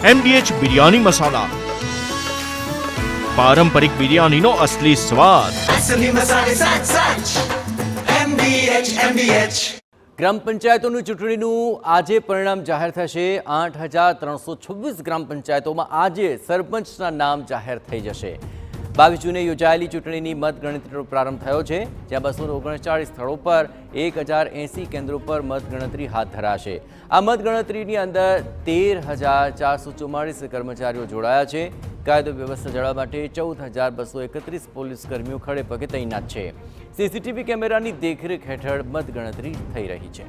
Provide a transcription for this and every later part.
MDH biryani મસાલા, પારંપરિક બિરયાનીનો અસલી સ્વાદ। असली मसाले सच सच MDH। ગ્રામ પંચાયતોની ચૂંટણીનું આજે પરિણામ જાહેર થશે। 8,326 ગ્રામ પંચાયતોમાં આજે સરપંચના નામ જાહેર થઈ જશે। 22 જૂને યોજાયેલી ચૂંટણીની મતગણતરીનો પ્રારંભ થયો છે, જ્યાં 239 સ્થળો પર 1080 કેન્દ્રો પર મતગણતરી હાથ ધરાશે। આ મતગણતરીની અંદર 13,444 કર્મચારીઓ જોડાયા છે। કાયદો વ્યવસ્થા જાળવવા માટે 14,231 પોલીસ કર્મીઓ ખડે પગે તૈનાત છે। સીસીટીવી કેમેરાની દેખરેખ હેઠળ મતગણતરી થઈ રહી છે।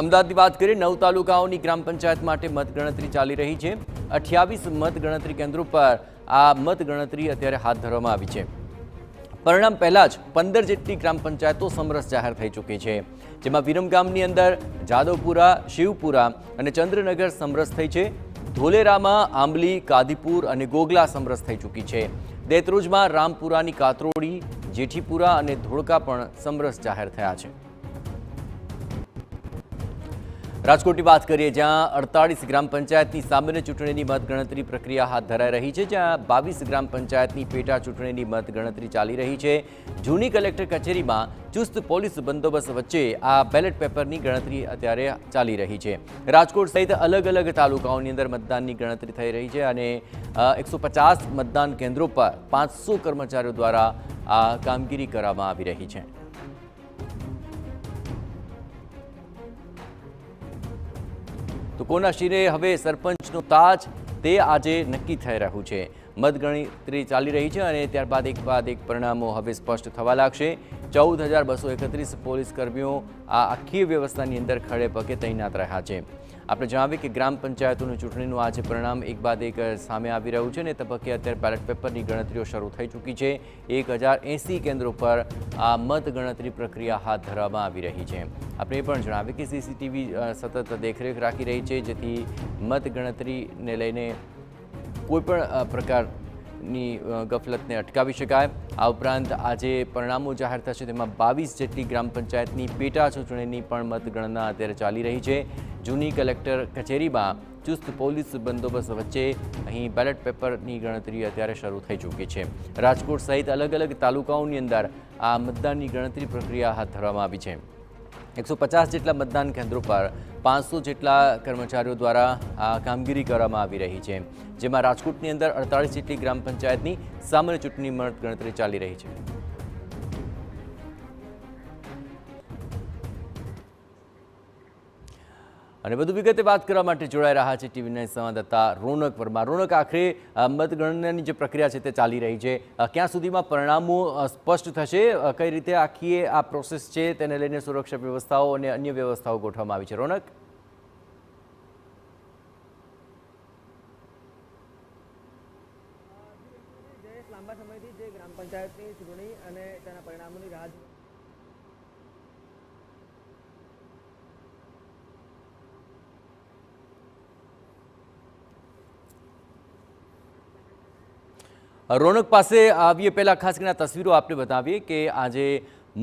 અમદાવાદની વાત કરીએ, 9 તાલુકાઓની ગ્રામ પંચાયત માટે મતગણતરી ચાલી રહી છે। 28 મતગણતરી કેન્દ્રો પર આ મતગણતરી અત્યારે હાથ ધરવામાં આવી છે। પરિણામ પહેલા જ 15 જેટલી ગ્રામ પંચાયતો સમરસ જાહેર થઈ ચૂકી છે, જેમાં વિરમગામની અંદર જાદવપુરા, શિવપુરા અને ચંદ્રનગર સમરસ થઈ છે। ધોલેરામાં આંબલી, કાદીપુર અને ગોગલા સમરસ થઈ ચૂકી છે। દેત્રોજમાં રામપુરાની કાતરોડી, જેઠીપુરા અને ધોળકા પણ સમરસ જાહેર થયા છે। રાજકોટની વાત કરીએ, જ્યાં 48 ગ્રામ પંચાયતની સામાન્ય ચૂંટણીની મતગણતરી પ્રક્રિયા હાથ ધરાઈ રહી છે, જ્યાં 22 ગ્રામ પંચાયતની પેટા ચૂંટણીની મતગણતરી ચાલી રહી છે। જૂની કલેક્ટર કચેરીમાં ચુસ્ત પોલીસ બંદોબસ્ત વચ્ચે આ બેલેટ પેપરની ગણતરી અત્યારે ચાલી રહી છે। રાજકોટ સહિત અલગ અલગ તાલુકાઓની અંદર મતદાનની ગણતરી થઈ રહી છે અને 150 મતદાન કેન્દ્રો પર 500 કર્મચારીઓ દ્વારા આ કામગીરી કરવામાં આવી રહી છે। તો કોના શિરે હવે સરપંચનો તાજ, તે આજે નક્કી થઈ રહ્યું છે। મતગણતરી ચાલી રહી છે અને ત્યારબાદ એક બાદ એક પરિણામો હવે સ્પષ્ટ થવા લાગશે। 14,231 પોલીસ કર્મીઓ આ આખી વ્યવસ્થાની અંદર ખડે પગે તૈનાત રહ્યા છે। આપણે જણાવીએ કે ગ્રામ પંચાયતોની ચૂંટણીનું આજે પરિણામ એક બાદ એક સામે આવી રહ્યું છે અને તબક્કે અત્યારે બેલેટ પેપરની ગણતરીઓ શરૂ થઈ ચૂકી છે। 1080 કેન્દ્રો પર આ મતગણતરી પ્રક્રિયા હાથ ધરવામાં આવી રહી છે। આપણે એ પણ જણાવીએ કે સીસીટીવી સતત દેખરેખ રાખી રહી છે, જેથી મતગણતરીને લઈને કોઈપણ પ્રકારની ગફલતને અટકાવી શકાય। આ ઉપરાંત આજે પરિણામો જાહેર થશે, તેમાં 22 જેટલી ગ્રામ પંચાયતની પેટા ચૂંટણીની પણ મતગણના અત્યારે ચાલી રહી છે। જૂની કલેક્ટર કચેરીમાં ચુસ્ત પોલીસ બંદોબસ્ત વચ્ચે અહીં બેલેટ પેપરની ગણતરી અત્યારે શરૂ થઈ ચૂકી છે। રાજકોટ સહિત અલગ અલગ તાલુકાઓની અંદર આ મતદાનની ગણતરી પ્રક્રિયા હાથ ધરવામાં આવી છે। 150 જેટલા મતદાન કેન્દ્રો પર 500 જેટલા કર્મચારીઓ દ્વારા આ કામગીરી કરવામાં આવી રહી છે, જેમાં રાજકોટની અંદર 48 જેટલી ગ્રામ પંચાયતની સામાન્ય ચૂંટણી મતગણતરી ચાલી રહી છે। અને વધુ વિગતે વાત કરવા માટે જોડાઈ રહ્યા છે ટીવી9 સંવાદદાતા રોનક વર્મા। રોનક, આખરે મતગણનાની જે પ્રક્રિયા છે તે ચાલી રહી છે, ક્યાં સુધીમાં પરિણામો સ્પષ્ટ થશે? કઈ રીતે આખી આ પ્રોસેસ છે તેને લઈને સુરક્ષા વ્યવસ્થાઓ અને અન્ય વ્યવસ્થાઓ ગોઠવવામાં આવી છે? રોનક, લાંબા સમયથી જે ગ્રામ પંચાયતની ચૂંટણી અને તેના પરિણામોની રાહ રોનક પાસે આવીએ પહેલાં ખાસ કરીને તસવીરો આપણે બતાવીએ કે આજે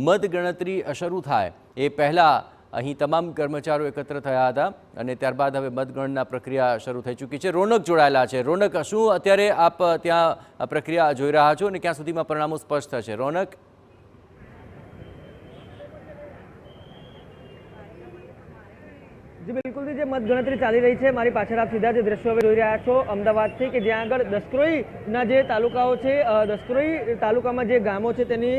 મતગણતરી શરૂ થાય એ પહેલાં અહીં તમામ કર્મચારીઓ એકત્ર થયા હતા અને ત્યારબાદ હવે મતગણના પ્રક્રિયા શરૂ થઈ ચૂકી છે। રોનક જોડાયેલા છે। રોનક, શું અત્યારે આપ ત્યાં પ્રક્રિયા જોઈ રહ્યા છો અને ક્યાં સુધીમાં પરિણામો સ્પષ્ટ થશે? રોનક, જી બિલકુલ, જે મતગણતરી ચાલી રહી છે, મારી પાછળ આપ સીધા જે દ્રશ્યો હવે જોઈ રહ્યા છો અમદાવાદથી, કે જ્યાં આગળ દસક્રોઈના જે તાલુકાઓ છે, દસક્રોઈ તાલુકામાં જે ગામો છે તેની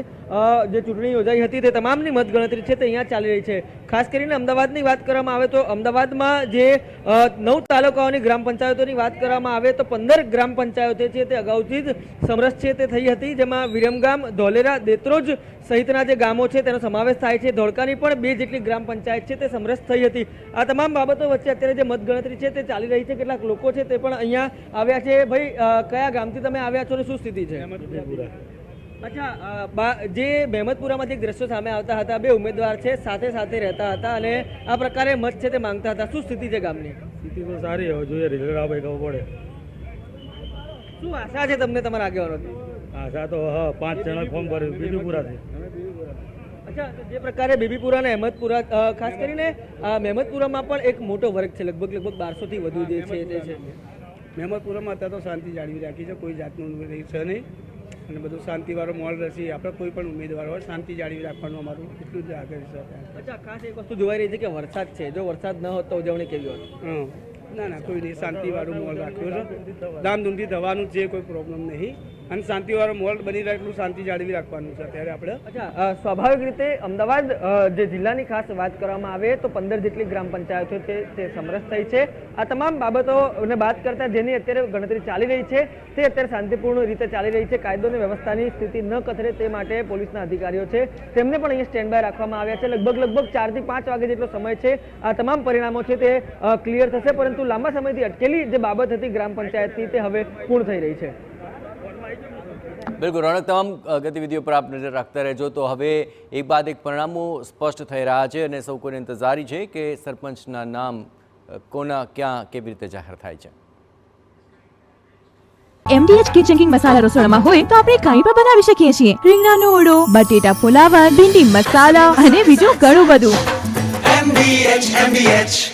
જે ચૂંટણી યોજાઈ હતી તે તમામની મતગણતરી છે તે અહીંયા ચાલી રહી છે। ખાસ કરીને અમદાવાદની વાત કરવામાં આવે તો અમદાવાદમાં જે 9 તાલુકાઓની ગ્રામ પંચાયતોની વાત કરવામાં આવે તો 15 ગ્રામ પંચાયતો છે તે અગાઉથી જ સમરસ છે તે થઈ હતી, જેમાં વિરમગામ, ધોલેરા, દેત્રોજ સહિતના જે ગામો છે તેનો સમાવેશ થાય છે। ધોળકાની પણ 2 જેટલી ગ્રામ પંચાયત છે તે સમરસ થઈ હતી। આ તમામ બાબતો વચ્ચે અત્યારે જે મતગણતરી છે તે ચાલી રહી છે। કેટલાક લોકો છે તે પણ અહીંયા આવ્યા છે। ભાઈ, કયા ગામથી તમે આવ્યા છો અને શું સ્થિતિ છે? અચ્છા, જે મહેમદપુરામાંથી એક દ્રશ્યો સામે આવતા હતા, 2 ઉમેદવાર છે સાથે સાથે રહેતા હતા અને આ પ્રકારે મત છે તે માંગતા હતા, શું સ્થિતિ છે ગામની? સ્થિતિ તો સારી હવે જોઈએ, રિઝલ્ટ આવે ખબર પડે। શું આશા છે તમને તમારા આગેવાનોથી? આશા તો 5 જણા ફોર્મ ભર્યું, બીજું પૂરા થયું। અચ્છા, તો જે પ્રકારે બીબીપુરા અને અહેમદપુરા ખાસ કરીને મહેમદપુરામાં પણ એક મોટો વર્ગ છે, લગભગ 1200 થી વધુ જે છે તે છે. મહેમદપુરામાં અત્યારે તો શાંતિ જાળવી રાખી છે, કોઈ જાતનું છે નહીં અને બધું શાંતિવાળો માહોલ રહેશે. આપણે કોઈ પણ ઉમેદવાર હોય શાંતિ જાળવી રાખવાનું અમારું એટલું જ આગળ છે. અચ્છા, ખાસ એક વસ્તુ જોવાઈ રહી છે કે વરસાદ છે, જો વરસાદ ન હોત તો ઉજવણી કેવી હોત? ના કોઈ નહીં, શાંતિવાળું માહોલ રાખ્યો છે. ધામધૂમથી થવાનું છે, કોઈ પ્રોબ્લેમ નહીં અને શાંતિવાળો માહોલ બની રહે એટલું શાંતિ જાળવી રાખવાનું છે અત્યારે આપણે. અચ્છા, સ્વાભાવિક રીતે અમદાવાદ જે જિલ્લાની ખાસ વાત કરવામાં આવે તો 15 જેટલી ગ્રામ પંચાયતો છે તે સમરસ થઈ છે. આ તમામ બાબતોને બાદ કરતા જેની અત્યારે ગણતરી ચાલી રહી છે તે અત્યારે શાંતિપૂર્ણ રીતે ચાલી રહી છે. કાયદો અને વ્યવસ્થાની સ્થિતિ ન કથરે તે માટે પોલીસના અધિકારીઓ છે તેમને પણ અહીંયા સ્ટેન્ડ બાય રાખવામાં આવ્યા છે. લગભગ 4 થી 5 વાગે જેટલો સમય છે આ તમામ પરિણામો છે તે ક્લિયર થશે, પરંતુ લાંબા સમયથી અટકેલી જે બાબત હતી ગ્રામ પંચાયતની તે હવે પૂર્ણ થઈ રહી છે. બિલકુલ રોનક, તમામ ગતિવિધિઓ પર આપ નજર રાખતા રહેજો. તો હવે એક બાદ એક પરિણામો સ્પષ્ટ થઈ રહ્યા છે અને સૌ કોઈને ઇંતજારી છે કે સરપંચના નામ કોના ક્યાં કેવી રીતે જાહેર થાય છે. MDH કિચન કિંગ મસાલા રસોડામાં હોય તો આપણે કાંઈ પણ બનાવી શકીએ છીએ. રીંગણાનો ઓળો, બટેટા ફુલાવર, ભીંડી મસાલા અને બીજું ઘણું બધું. MDH